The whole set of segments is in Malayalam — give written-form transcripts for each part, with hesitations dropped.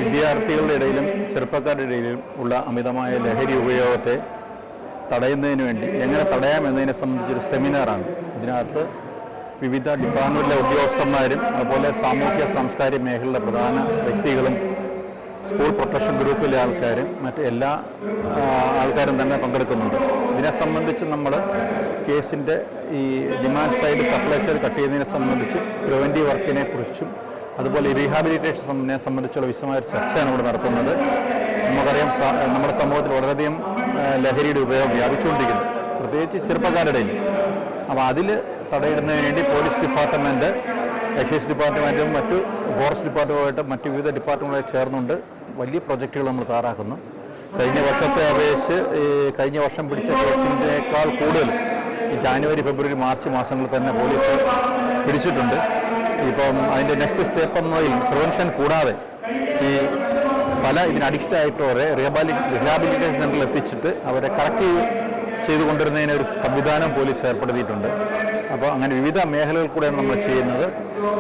വിദ്യാർത്ഥികളുടെ ഇടയിലും ചെറുപ്പക്കാരുടെ ഇടയിലും ഉള്ള അമിതമായ ലഹരി ഉപയോഗത്തെ തടയുന്നതിന് വേണ്ടി എങ്ങനെ തടയാം എന്നതിനെ സംബന്ധിച്ചൊരു സെമിനാറാണ്. ഇതിനകത്ത് വിവിധ ഡിപ്പാർട്ട്മെൻറ്റിലെ ഉദ്യോഗസ്ഥന്മാരും അതുപോലെ സാമൂഹ്യ സാംസ്കാരിക മേഖലയിലെ പ്രധാന വ്യക്തികളും സ്കൂൾ പ്രൊട്ടക്ഷൻ ഗ്രൂപ്പിലെ ആൾക്കാരും മറ്റ് എല്ലാ ആൾക്കാരും തന്നെ പങ്കെടുക്കുന്നുണ്ട്. ഇതിനെ സംബന്ധിച്ച് നമ്മൾ കേസിൻ്റെ ഈ demand side supply side cut ചെയ്യുന്നതിനെ സംബന്ധിച്ചും പ്രിവൻറ്റീവ് വർക്കിനെ കുറിച്ചും അതുപോലെ റീഹാബിലിറ്റേഷനെ സംബന്ധിച്ചുള്ള വിശദമായ ചർച്ചയാണ് ഇവിടെ നടത്തുന്നത്. നമുക്കറിയാം നമ്മുടെ സമൂഹത്തിൽ വളരെയധികം ലഹരിയുടെ ഉപയോഗം വ്യാപിച്ചുകൊണ്ടിരിക്കുന്നു, പ്രത്യേകിച്ച് ചെറുപ്പക്കാരുടെ. അപ്പോൾ അതിൽ തടയിടുന്നതിന് വേണ്ടി പോലീസ് ഡിപ്പാർട്ട്മെൻറ്റ്, എക്സൈസ് ഡിപ്പാർട്ട്മെൻറ്റും മറ്റു ഫോറസ്റ്റ് ഡിപ്പാർട്ട്മെൻറ്റുമായിട്ട് മറ്റു വിവിധ ഡിപ്പാർട്ട്മെൻറ്റുമായി ചേർന്നുകൊണ്ട് വലിയ പ്രൊജക്റ്റുകൾ നമ്മൾ തയ്യാറാക്കുന്നു. കഴിഞ്ഞ വർഷത്തെ അപേക്ഷിച്ച് കഴിഞ്ഞ വർഷം പിടിച്ച കേസിനേക്കാൾ കൂടുതൽ ഈ ജാനുവരി, ഫെബ്രുവരി, മാർച്ച് മാസങ്ങളിൽ തന്നെ പോലീസ് പിടിച്ചിട്ടുണ്ട്. ഇപ്പം അതിൻ്റെ നെക്സ്റ്റ് സ്റ്റെപ്പ് എന്നതിൽ പ്രിവെൻഷൻ കൂടാതെ ഈ പല ഇതിന് അഡിക്റ്റ് ആയിട്ടവരെ റീഹാബിലിറ്റേഷൻ സെൻ്ററിൽ എത്തിച്ചിട്ട് അവരെ കറക്റ്റ് ചെയ്തുകൊണ്ടിരുന്നതിന് ഒരു സംവിധാനം പോലീസ് ഏർപ്പെടുത്തിയിട്ടുണ്ട്. അപ്പോൾ അങ്ങനെ വിവിധ മേഖലകൾ കൂടെയാണ് നമ്മൾ ചെയ്യുന്നത്.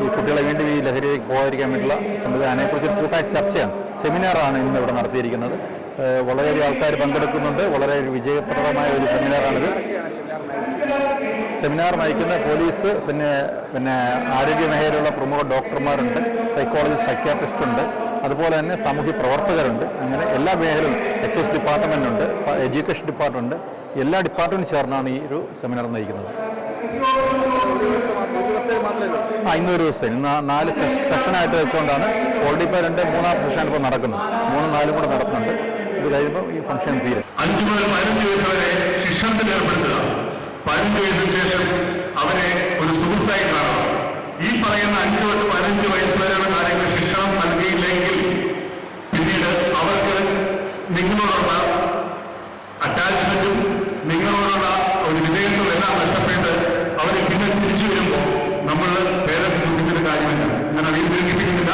ഈ കുട്ടികളെ വീണ്ടും ഈ ലഹരിയിലേക്ക് പോകാതിരിക്കാൻ വേണ്ടിയുള്ള സംവിധാനത്തെക്കുറിച്ച് കൂട്ടായ ചർച്ചയാണ്, സെമിനാറാണ് ഇന്ന് ഇവിടെ നടത്തിയിരിക്കുന്നത്. വളരെയധികം ആൾക്കാർ പങ്കെടുക്കുന്നുണ്ട്. വളരെ വിജയപ്രദമായ ഒരു സെമിനാറാണിത്. സെമിനാർ നയിക്കുന്ന പോലീസ്, പിന്നെ ആരോഗ്യ മേഖലയിലുള്ള പ്രമുഖ ഡോക്ടർമാരുണ്ട്, സൈക്കോളജിസ്റ്റ്, സൈക്യാട്രിസ്റ്റ് ഉണ്ട്, അതുപോലെ തന്നെ സാമൂഹ്യ പ്രവർത്തകരുണ്ട്. അങ്ങനെ എല്ലാ മേഖലയും, എക്സൈസ് ഡിപ്പാർട്ട്മെൻറ്റുണ്ട്, എഡ്യൂക്കേഷൻ ഡിപ്പാർട്ട്മെൻറ്റ്, എല്ലാ ഡിപ്പാർട്ട്മെൻറ്റും ചേർന്നാണ് ഈ ഒരു സെമിനാർ നയിക്കുന്നത്. ഇന്നൊരു ദിവസം 4 സെഷനായിട്ട് വെച്ചുകൊണ്ടാണ്. ഓൾറെഡി ഇപ്പോൾ 2-3 സെഷൻ ഇപ്പോൾ നടക്കുന്നത്, 3-4 കൂടെ നടക്കുന്നുണ്ട്. ഇത് കഴിയുമ്പോൾ ഈ ഫംഗ്ഷൻ തീരും. 5 മുതൽ 15 വയസ്സ് വരെ ശിക്ഷണത്തിൽ ഏർപ്പെടുത്തുക. 15 വയസ്സിന് ശേഷം അവരെ ഒരു സുഹൃത്തായി കാണുക. ഈ പറയുന്ന 5 തൊട്ട് 15 വയസ്സ് വരെയുള്ള കാര്യങ്ങൾ ശിക്ഷണം നൽകിയില്ലെങ്കിൽ പിന്നീട് അവർക്ക് നിങ്ങളോടുള്ള അറ്റാച്ച്മെന്റും നിങ്ങളോടുള്ള ഒരു വിധേയത്വം എല്ലാം നഷ്ടപ്പെട്ട് അവർ പിന്നെ തിരിച്ചു വരുമ്പോൾ നമ്മൾ പേരൻസ് ദുഃഖിച്ചിട്ട് കാര്യമില്ല. ഞാൻ അതിൽ ദീർഘിപ്പിക്കുന്നില്ല.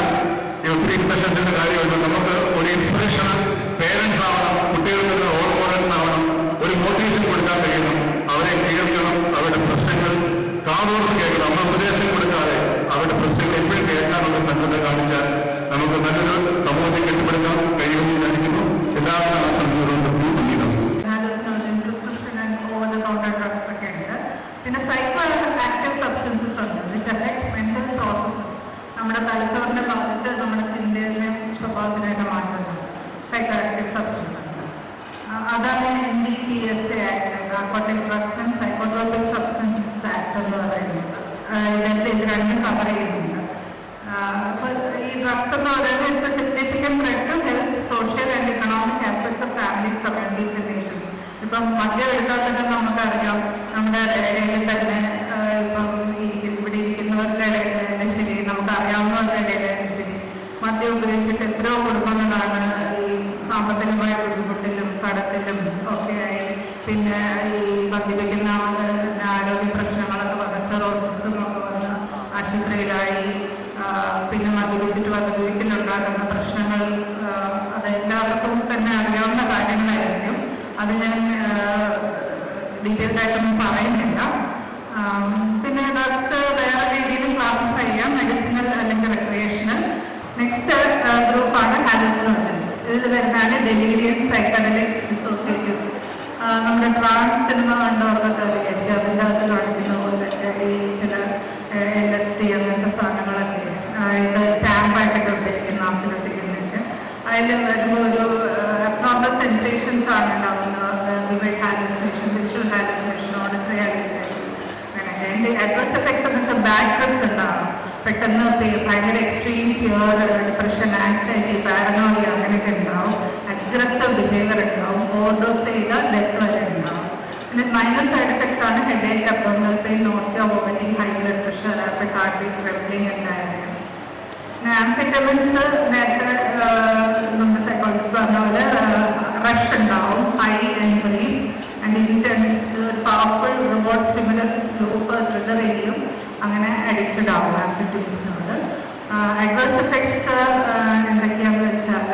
ഈ ഒത്തിരി സെഷൻസിന്റെ കാര്യമുണ്ട്. നമുക്ക് ഒരു ഇൻസ്പിറേഷൻ പേരൻസ് ആവണം, കുട്ടികൾക്ക് റോൾ മോഡൽസ് ആവണം, ഒരു മോട്ടിവേഷൻ കൊടുക്കാൻ കഴിയണം, അവരെ കേൾക്കണം, അവരുടെ പ്രശ്നങ്ങൾ കാതോർത്ത് കേൾക്കണം. നമ്മൾ ഉപദേശം കൊടുക്കാതെ അവരുടെ പ്രശ്നങ്ങൾ എപ്പോഴും കേൾക്കാനുള്ള നല്ലത് കാണിച്ചാൽ നമുക്ക് നല്ലൊരു സമൂഹത്തെ കെട്ടിപ്പടുക്കാൻ കഴിയുമെന്ന് വിചാരിക്കുന്നു. എല്ലാവരും ആശംസകളും പിന്നെ സൈക്കോ ആക്റ്റീവ് സബ്സ്റ്റൻസസ് ഉണ്ട്, വിച്ച് അഫക്ട് മെന്റൽ പ്രോസസ്സസ്. നമ്മുടെ തലച്ചോറിനെ ബാധിച്ച് നമ്മുടെ ചിന്തയിലെ സ്വഭാവത്തിനായിട്ട് മാറ്റുന്നത് സൈക്കോ ആക്റ്റീവ് സബ്സ്റ്റൻസ് ഉണ്ട്. അതാണ് NDPSA act, narcotic drugs and psychotropic substances act എന്ന് പറയുന്നത്. ഇതിനകത്ത് ഇത് രണ്ടും കവർ ചെയ്യുന്നുണ്ട്. അപ്പോൾ ഈ ഡ്രഗ്സ് എന്ന് പറയുന്നത് it's a significant threat to health, social and economic aspects of families, communities and nations. ഇപ്പം മദ്യം എടുത്താൽ തന്നെ നമുക്കറിയാം, നമ്മുടെ ഇടയിൽ തന്നെ ഇപ്പം ഇവിടെ ഇരിക്കുന്നവരുടെ ഇടയിലായാലും ശരി, നമുക്കറിയാവുന്നവരുടെ ഇടയിലായാലും ശരി, മദ്യം ഉപയോഗിച്ചിട്ട് എത്രയോ കുടുംബങ്ങളാണ് ഈ സാമ്പത്തികമായ ബുദ്ധിമുട്ടിലും കടത്തിലും ഒക്കെയായി. പിന്നെ ഈ മദ്യപിക്കുന്ന ആരോഗ്യ പ്രശ്നങ്ങളൊക്കെ വന്ന് സെറോസിസും ഒക്കെ വന്ന് ആശുപത്രിയിലായി. പിന്നെ മദ്യപിച്ചിട്ട് വീട്ടിലുണ്ടാകുന്ന പ്രശ്നങ്ങൾ അതെല്ലാവർക്കും തന്നെ അറിയാവുന്ന കാര്യങ്ങളായിരിക്കും. അത് ഞാൻ ഡീറ്റെയിൽഡ് ആയിട്ടൊന്നും പറയുന്നില്ല. പിന്നെ ഡ്രഗ്സ് വേറെ രീതിയിലും ക്ലാസിഫൈ ചെയ്യാം, മെഡിസിനൽ അല്ലെങ്കിൽ റെക്രിയേഷണൽ. നെക്സ്റ്റ് ഗ്രൂപ്പാണ് ഹാലൂസിനോജൻസ്. ഇതിൽ വരുന്നതാണ് ഡെലീരിയം, സൈക്കഡലിക്സ്, ഡിസോസിയേറ്റീവ്സ്. നമ്മുടെ ട്രാൻസ് സിനിമ കണ്ടവർക്കൊക്കെ അറിയായിരിക്കും, അതിൻ്റെ അകത്ത് കാണിക്കുന്ന പോലെ ഈ ചില LSD അങ്ങനത്തെ സാധനങ്ങളൊക്കെ ഇത് സ്റ്റാമ്പായിട്ടൊക്കെ ഉപയോഗിക്കുന്ന നാട്ടിലൊട്ടിക്കുന്നൊക്കെ അതിൽ വരുമ്പോൾ ഒരു അബ്നോർമൽ സെൻസേഷൻസ് ആണ് ഉണ്ടാകുന്നത്. Vivid hallucination, visual hallucination, auditory hallucination. അതിൻ്റെ അഡ്വേഴ്സ് എഫക്ട്സ് എന്ന് വെച്ചാൽ ബാഡ് ട്രിപ്സ് ഉണ്ടാകും. പെട്ടെന്ന് ഭയങ്കര extreme fear, depression, anxiety, paranoia അങ്ങനെയൊക്കെ ഉണ്ടാവും. അഗ്രസീവ് ബിഹേവിയർ ഉണ്ടാവും. ഓവർഡോസ് ചെയ്താൽ ഡെത്ത് വരെ ഉണ്ടാവും. പിന്നെ മൈനർ സൈഡ് എഫക്ട്സ് ആണ് headache, abdominal pain, nausea, vomiting, high blood pressure, rapid heart beat, trembling and diarrhoea. Amphetamines നേരത്തെ നമ്മുടെ സൈക്കോളജിസ്റ്റ് പറഞ്ഞ പോലെ റഷ് ഉണ്ടാവും, high and brief and intense. ഒരു powerful reward stimulus loop trigger ചെയ്യും. അങ്ങനെ അഡിക്റ്റഡ് ആവും ആംഫെറ്റമിൻസിനോട്. അഡ്വേഴ്സ് എഫക്ട്സ് എന്തൊക്കെയാണെന്ന് വെച്ചാൽ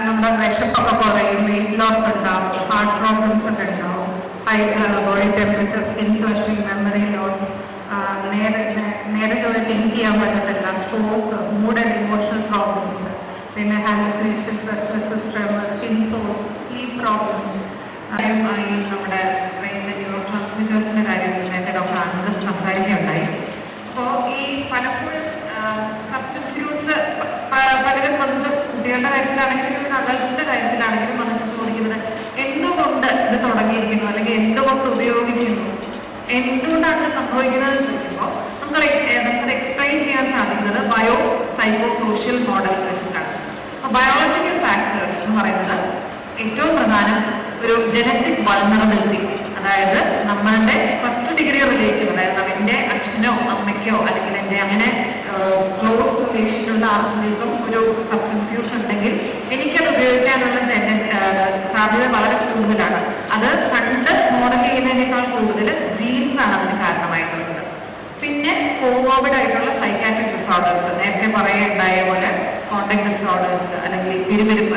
നമ്മുടെ വിശപ്പൊക്കെ കുറയും, വെയിറ്റ് ലോസ് ഉണ്ടാവും, ഹാർട്ട് പ്രോബ്ലംസ് ഒക്കെ ഉണ്ടാവും, high body temperature, skin flushing, memory loss, നേരെ ചൊവ്വെ തിങ്ക് ചെയ്യാൻ പറ്റത്തില്ല, stroke, mood and emotional problems. hallucinations, restlessness, tremors, skin sores, sleep problems. നമ്മുടെ ബ്രെയിനിലെ ന്യൂറോ ട്രാൻസ്മിറ്റേഴ്സിൻ്റെ കാര്യം നേരത്തെ ഡോക്ടർ ആനന്ദം സംസാരിക്കുകയുണ്ടായി. അപ്പോൾ ഈ പലപ്പോഴും സബ്സ്റ്റൻസ് യൂസ് പലരും വന്നിട്ട് കുട്ടികളുടെ കാര്യത്തിലാണെങ്കിലും അഡൾട്ട്സിൻ്റെ കാര്യത്തിലാണെങ്കിലും വന്നിട്ട് ചോദിക്കുന്നത് എന്തുകൊണ്ട് ഇത് തുടങ്ങിയിരിക്കുന്നു, അല്ലെങ്കിൽ എന്തുകൊണ്ട് ഉപയോഗിക്കുന്നു, എന്തുകൊണ്ടാണ് ഇത് സംഭവിക്കുന്നത് ചോദിക്കുമ്പോൾ നമുക്ക് എക്സ്പ്ലെയിൻ ചെയ്യാൻ സാധിക്കുന്നത് ബയോ സൈക്കോ സോഷ്യൽ മോഡൽ വെച്ചിട്ടാണ്. അപ്പോൾ ബയോളജിക്കൽ ഫാക്ടേഴ്സ് എന്ന് പറയുന്നത് ഏറ്റവും പ്രധാനം ഒരു ജനറ്റിക് വൾനറബിലിറ്റി, അതായത് നമ്മളുടെ ഫസ്റ്റ് ഡിഗ്രി റിലേറ്റീവ്, അതായത് എൻ്റെ അച്ഛനോ അമ്മയ്ക്കോ അല്ലെങ്കിൽ എൻ്റെ അങ്ങനെ ക്ലോസ് റിലേഷനുള്ള ആർക്കെങ്കിലും ഒരു സബ്സ്റ്റൻസ് യൂസ് ഉണ്ടെങ്കിൽ എനിക്കത് ഉപയോഗിക്കാനുള്ള സാധ്യത വളരെ കൂടുതലാണ്. അത് കണ്ട് മോഡൽ ചെയ്യുന്നതിനേക്കാൾ കൂടുതൽ ജീൻസ് ആണ് അതിന് കാരണമായിട്ടുള്ളത്. പിന്നെ കോമോർബിഡ് ആയിട്ടുള്ള സൈക്കാട്രിക് ഡിസോർഡേഴ്സ്, നേരത്തെ പറയുണ്ടായ പോലെ കോണ്ടാക്ട് ഡിസോർഡേഴ്സ് അല്ലെങ്കിൽ പിരിമിരിപ്പ്,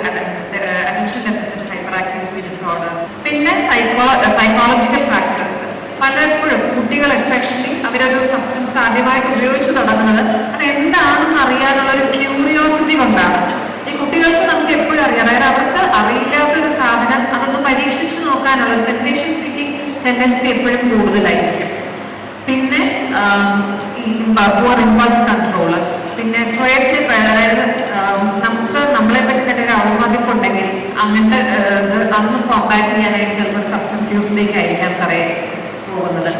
attention deficit hyperactivity disorders. പിന്നെ സൈക്കോളജിക്കൽ ഫാക്ടേഴ്സ്. പലപ്പോഴും കുട്ടികൾ എസ്പെഷ്യലി അവരൊരു സബ്സ്റ്റൻസ് ആദ്യമായിട്ട് ഉപയോഗിച്ച് തുടങ്ങുന്നത് അത് എന്താണെന്ന് അറിയാനുള്ള ഒരു ക്യൂരിയോസിറ്റി കൊണ്ടാണ്. ഈ കുട്ടികൾക്ക് നമുക്ക് എപ്പോഴും അറിയാം, അതായത് അവർക്ക് അറിയില്ലാത്തൊരു സാധനം അതൊന്ന് പരീക്ഷിച്ച് നോക്കാനുള്ള ഒരു സെൻസേഷൻ സീക്കിംഗ് ടെൻഡൻസി എപ്പോഴും കൂടുതലായിരിക്കും. പിന്നെ പുവർ ഇമ്പൾസ് കൺട്രോൾ, പിന്നെ സ്വയത്തിന്, അതായത് നമുക്ക് നമ്മളെ പറ്റി തന്നെ ഒരു അവമതിപ്പുണ്ടെങ്കിൽ അങ്ങനത്തെ അന്ന് കോമ്പാക്ട് ചെയ്യാനായിട്ട് ചിലപ്പോൾ സബ്സ്റ്റൻസ് യൂസിലേക്ക് ആയിരിക്കാം പോകുന്നത്.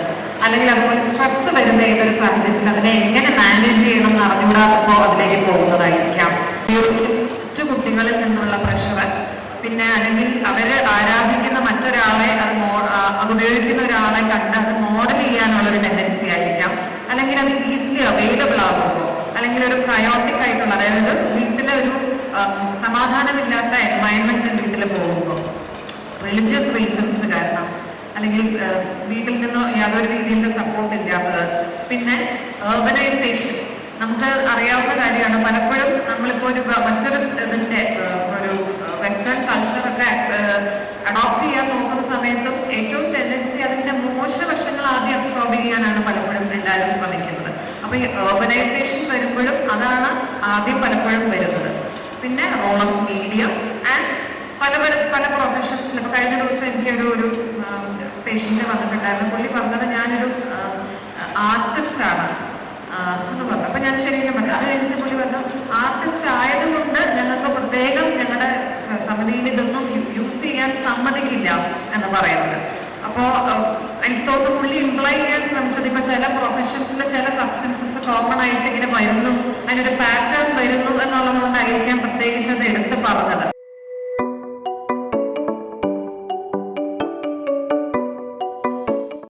അല്ലെങ്കിൽ അതുപോലെ സ്ട്രെസ് വരുന്ന ഏതൊരു സാഹചര്യത്തിൽ അതിനെ എങ്ങനെ മാനേജ് ചെയ്യണം എന്ന് അറിഞ്ഞുകൂടാത്തപ്പോൾ അതിലേക്ക് പോകുന്നതായിരിക്കാം. മറ്റു കുട്ടികളിൽ നിന്നുള്ള പ്രഷർ, പിന്നെ അല്ലെങ്കിൽ അവർ ആരാധിക്കുന്ന മറ്റൊരാളെ അത് ഉപയോഗിക്കുന്ന ഒരാളെ കണ്ട് അത് മോഡൽ ചെയ്യാനുള്ളൊരു ടെൻഡൻസി ആയിരിക്കാം. അല്ലെങ്കിൽ അത് ഈസിലി അവൈലബിൾ ആകുമ്പോൾ, അല്ലെങ്കിൽ ഒരു കയോട്ടിക് ആയിട്ടുള്ള, അതായത് വീട്ടിലെ ഒരു സമാധാനമില്ലാത്ത എൻവയൺമെന്റ് വീട്ടിൽ പോകുമ്പോൾ, റിലീജിയസ് റീസൺസ് കാരണം, അല്ലെങ്കിൽ വീട്ടിൽ നിന്ന് യാതൊരു രീതിയിലുള്ള സപ്പോർട്ട് ഇല്ലാത്തത്. പിന്നെ urbanization, നമുക്ക് അറിയാവുന്ന കാര്യമാണ്. പലപ്പോഴും നമ്മളിപ്പോൾ ഒരു മറ്റൊരു ഇതിൻ്റെ ഒരു വെസ്റ്റേൺ കൾച്ചറൊക്കെ അഡോപ്റ്റ് ചെയ്യാൻ നോക്കുന്ന സമയത്തും ഏറ്റവും ടെൻഡൻസി അതിൻ്റെ മോശവശങ്ങൾ ആദ്യം അബ്സോർബ് ചെയ്യാനാണ് പലപ്പോഴും എല്ലാവരും ശ്രമിക്കുന്നത്. അപ്പോൾ ഈ urbanization വരുമ്പോഴും അതാണ് ആദ്യം പലപ്പോഴും വരുന്നത്. പിന്നെ റോൾ ഓഫ് മീഡിയ ആൻഡ് പല പ്രൊഫഷൻസിൽ. ഇപ്പോൾ കഴിഞ്ഞ ദിവസം എനിക്കൊരു പേഷ്യൻ്റ് വന്നിട്ടുണ്ടായിരുന്നു. പുള്ളി പറഞ്ഞത് ഞാനൊരു ആർട്ടിസ്റ്റാണ് എന്ന് പറഞ്ഞു. അപ്പം ഞാൻ ശരിക്കും പറഞ്ഞു. അത് കഴിഞ്ഞിട്ട് പുള്ളി പറഞ്ഞു ആർട്ടിസ്റ്റ് ആയതുകൊണ്ട് ഞങ്ങൾക്ക് പ്രത്യേകം ഞങ്ങളുടെ സമിതിയിൽ ഇതൊന്നും യൂസ് ചെയ്യാൻ സമ്മതിക്കില്ല എന്ന് പറയുന്നത്. അപ്പോൾ എനിക്ക് തോന്നുന്നു പുള്ളി ഇംപ്ലൈ ചെയ്യാൻ ശ്രമിച്ചത് ഇപ്പോൾ ചില പ്രൊഫഷൻസിൽ ചില സബ്സ്റ്റൻസസ് കോമൺ ആയിട്ട് ഇങ്ങനെ വരുന്നു, അതിനൊരു പാറ്റേൺ വരുന്നു എന്നുള്ളത് കൊണ്ടായിരിക്കാം പ്രത്യേകിച്ച് അത് എടുത്ത് പറഞ്ഞത്.